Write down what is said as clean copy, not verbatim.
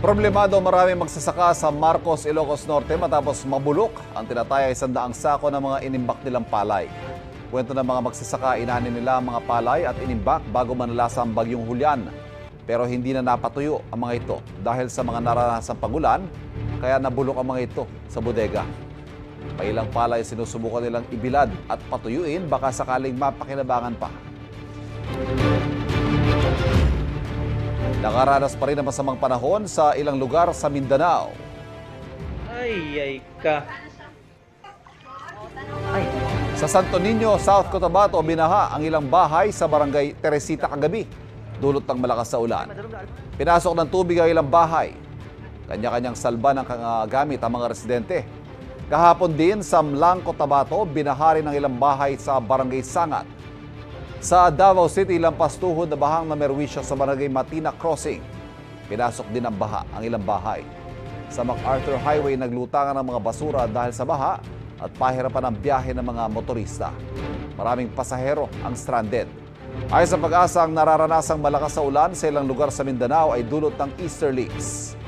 Problemado maraming magsasaka sa Marcos, Ilocos Norte matapos mabulok ang tinatayay 100 sako ng mga inimbak nilang palay. Kwento ng mga magsasaka, inanin nila ang mga palay at inimbak bago manalasa ang bagyong Julian. Pero hindi na napatuyo ang mga ito dahil sa mga naranasang pagulan, kaya nabulok ang mga ito sa bodega. Pailang palay sinusubukan nilang ibilad at patuyuin baka sakaling mapakinabangan pa. Nakaranas pa rin ng masamang panahon sa ilang lugar sa Mindanao. Ay ka. Sa Santo Niño, South Cotabato, binaha ang ilang bahay sa barangay Teresita kagabi, dulot ng malakas na ulan. Pinasok ng tubig ang ilang bahay. Kanya-kanyang salba ng gamit ang mga residente. Kahapon din sa Mlang, Cotabato, binaha rin ang ilang bahay sa barangay Sangat. Sa Davao City, lampas tuhod na bahang na merwisyo sa barangay Matina Crossing. Pinasok din ng baha ang ilang bahay. Sa MacArthur Highway, naglutangan ng mga basura dahil sa baha at pahirapan ang biyahe ng mga motorista. Maraming pasahero ang stranded. Ayon sa Pag-asa, ang nararanasang malakas sa ulan sa ilang lugar sa Mindanao ay dulot ng easterlies.